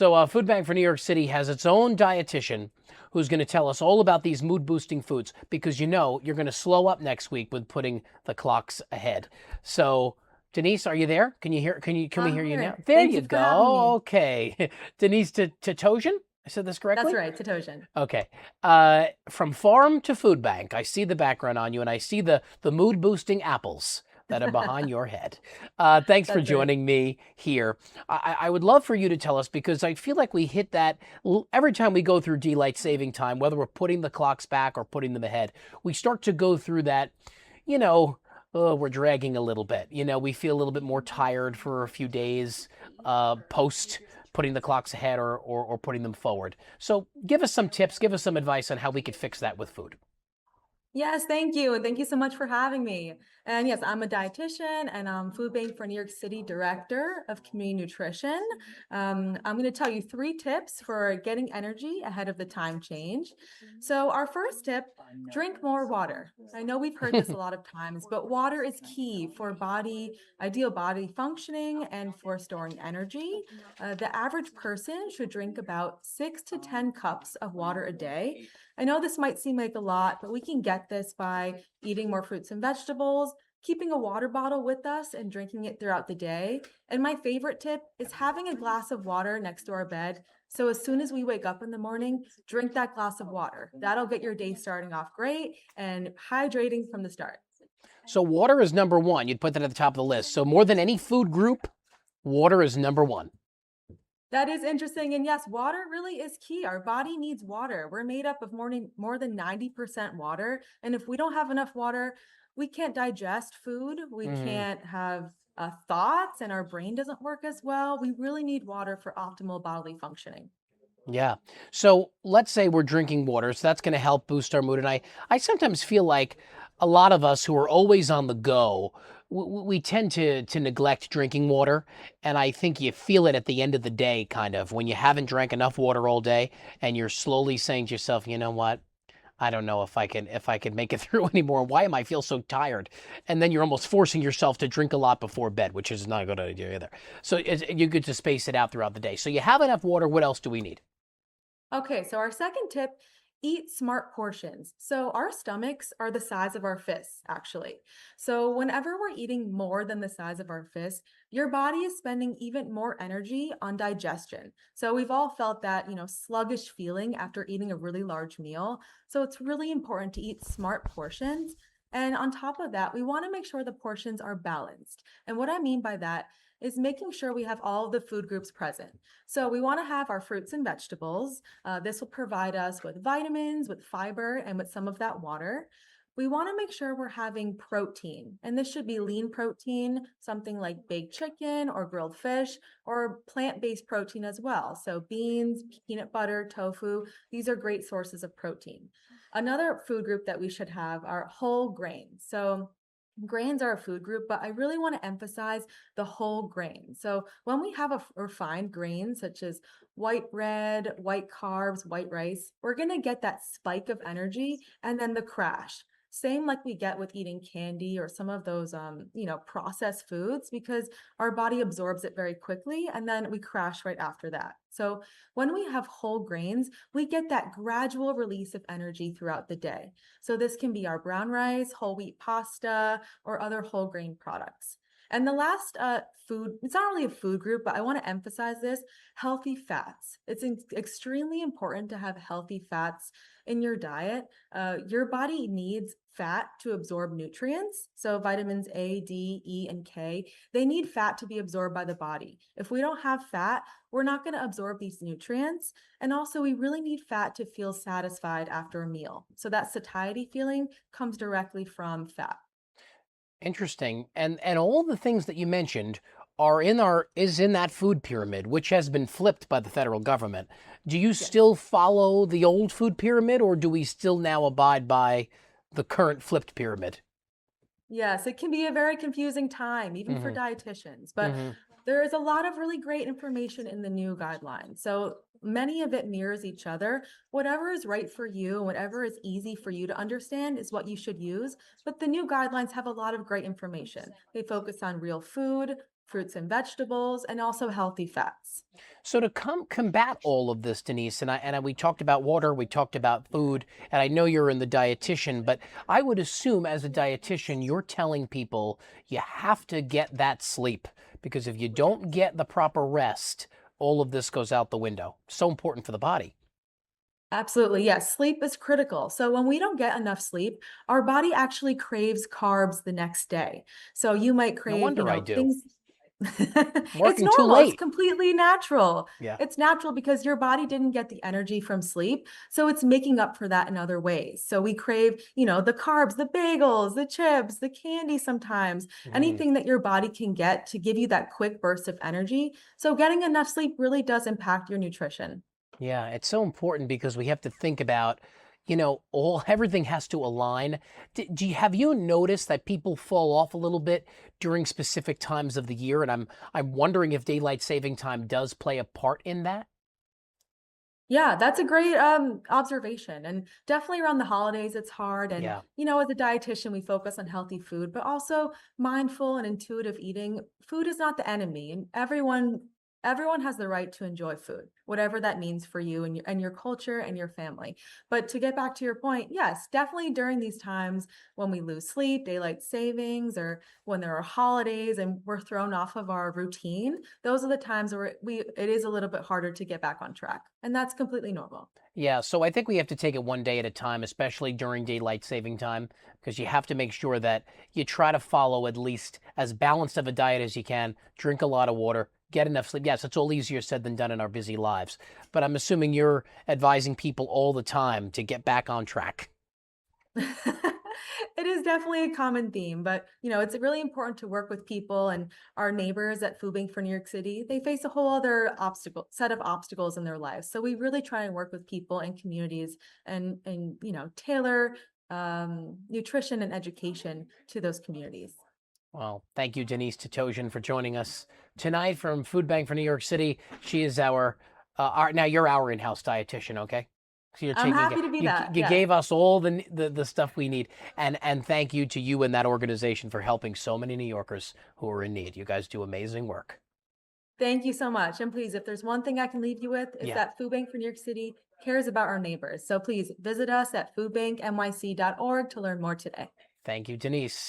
So, Food Bank for New York City has its own dietitian who's going to tell us all about these mood boosting foods because you're going to slow up next week with putting the clocks ahead. So, Denise, are you there? Can you hear? Can we I'm hear you now? here. There Thank you you for having go. me. Okay, Denise Tatosian. I said this That's correctly? right, Tatosian. Okay. From farm to food bank, I see the background on you, and I see the mood boosting apples that are behind your head. Thanks for That's right. joining me here. I would love for you to tell us because I feel like we hit that every time we go through daylight saving time, whether we're putting the clocks back or putting them ahead, we start to go through that, you know. Oh, we're dragging a little bit. We feel a little bit more tired for a few days post putting the clocks ahead or putting them forward. So give us some tips, give us some advice on how we could fix that with food. Yes, thank you. And thank you so much for having me. And yes, I'm a dietitian and I'm Food Bank for New York City Director of Community Nutrition. I'm going to tell you 3 tips for getting energy ahead of the time change. So, our first tip, drink more water. I know we've heard this a lot of times, but water is key for ideal body functioning and for storing energy. The average person should drink about 6 to 10 cups of water a day. I know this might seem like a lot, but we can get this by eating more fruits and vegetables, keeping a water bottle with us and drinking it throughout the day. And my favorite tip is having a glass of water next to our bed. So as soon as we wake up in the morning, drink that glass of water. That'll get your day starting off great and hydrating from the start. So water is number one. You'd put that at the top of the list. So more than any food group, water is number one. That is interesting. And yes, water really is key. Our body needs water. We're made up of more than 90% water. And if we don't have enough water, we can't digest food. We Mhm. can't have thoughts, and our brain doesn't work as well. We really need water for optimal bodily functioning. Yeah. So let's say we're drinking water, so that's going to help boost our mood. And I sometimes feel like a lot of us who are always on the go, we tend to neglect drinking water. And I think you feel it at the end of the day, kind of, when you haven't drank enough water all day and you're slowly saying to yourself, you know what? I don't know if I can make it through anymore. Why am I feel so tired? And then you're almost forcing yourself to drink a lot before bed, which is not a good idea either. So you get to space it out throughout the day. So you have enough water. What else do we need? Okay, so our second tip, eat smart portions. So our stomachs are the size of our fists, actually. So whenever we're eating more than the size of our fist, your body is spending even more energy on digestion. So we've all felt that, sluggish feeling after eating a really large meal. So it's really important to eat smart portions. And on top of that, we want to make sure the portions are balanced. And what I mean by that is making sure we have all of the food groups present. So we want to have our fruits and vegetables. This will provide us with vitamins, with fiber, and with some of that water. We want to make sure we're having protein, and this should be lean protein, something like baked chicken or grilled fish, or plant based protein as well. So, beans, peanut butter, tofu, these are great sources of protein. Another food group that we should have are whole grains. So, grains are a food group, but I really want to emphasize the whole grain. So when we have refined grains such as white bread, white carbs, white rice, we're going to get that spike of energy and then the crash. Same like we get with eating candy or some of those processed foods, because our body absorbs it very quickly and then we crash right after that. So when we have whole grains, we get that gradual release of energy throughout the day. So this can be our brown rice, whole wheat pasta, or other whole grain products. And the last food, it's not really a food group, but I want to emphasize this, healthy fats. It's extremely important to have healthy fats in your diet. Your body needs fat to absorb nutrients. So vitamins A, D, E, and K, they need fat to be absorbed by the body. If we don't have fat, we're not going to absorb these nutrients. And also, we really need fat to feel satisfied after a meal. So that satiety feeling comes directly from fat. Interesting. And all the things that you mentioned are in that food pyramid, which has been flipped by the federal government. Do you Yes. still follow the old food pyramid, or do we still now abide by the current flipped pyramid? Yes, it can be a very confusing time, even for Hmm. dietitians, but Hmm. there is a lot of really great information in the new guidelines. So many of it mirrors each other. Whatever is right for you and whatever is easy for you to understand is what you should use. But the new guidelines have a lot of great information. They focus on real food, fruits and vegetables, and also healthy fats. So to combat all of this, Denise, we talked about water, we talked about food, and I know you're in the dietitian, but I would assume as a dietitian, you're telling people you have to get that sleep because if you don't get the proper rest, all of this goes out the window. So important for the body. Absolutely. Yes. Sleep is critical. So when we don't get enough sleep, our body actually craves carbs the next day. So you might No crave, wonder I do. things. I'm It's working too normal. It's late. completely natural. Yeah. It's natural because your body didn't get the energy from sleep. So it's making up for that in other ways. So we crave, the carbs, the bagels, the chips, the candy sometimes, Mhm. anything that your body can get to give you that quick burst of energy. So getting enough sleep really does impact your nutrition. Yeah, it's so important because we have to think about, all everything has to align. Have you noticed that people fall off a little bit during specific times of the year? And I'm wondering if daylight saving time does play a part in that. Yeah, that's a great observation. And definitely around the holidays, it's hard. And, Yeah. as a dietitian, we focus on healthy food, but also mindful and intuitive eating. Food is not the enemy, and everyone has the right to enjoy food, whatever that means for you and your culture and your family. But to get back to your point, yes, definitely during these times when we lose sleep, daylight savings, or when there are holidays and we're thrown off of our routine, those are the times where it is a little bit harder to get back on track. And that's completely normal. Yeah, so I think we have to take it one day at a time, especially during daylight saving time, because you have to make sure that you try to follow at least as balanced of a diet as you can, drink a lot of water, get enough sleep. Yes, it's all easier said than done in our busy lives, but I'm assuming you're advising people all the time to get back on track. It is definitely a common theme, but it's really important to work with people and our neighbors at Food Bank for New York City. They face a whole other set of obstacles in their lives. So we really try and work with people and communities and tailor nutrition and education to those communities. Well, thank you, Danice Tatosian, for joining us tonight from Food Bank for New York City. She is our now you're our in-house dietitian, okay? So you're I'm taking happy to be you that. you Yes. gave us all the stuff we need, and thank you to you and that organization for helping so many New Yorkers who are in need. You guys do amazing work. Thank you so much. And please, if there's one thing I can leave you with, is Yeah, that Food Bank for New York City cares about our neighbors. So please visit us at foodbanknyc.org to learn more today. thank you, Denise.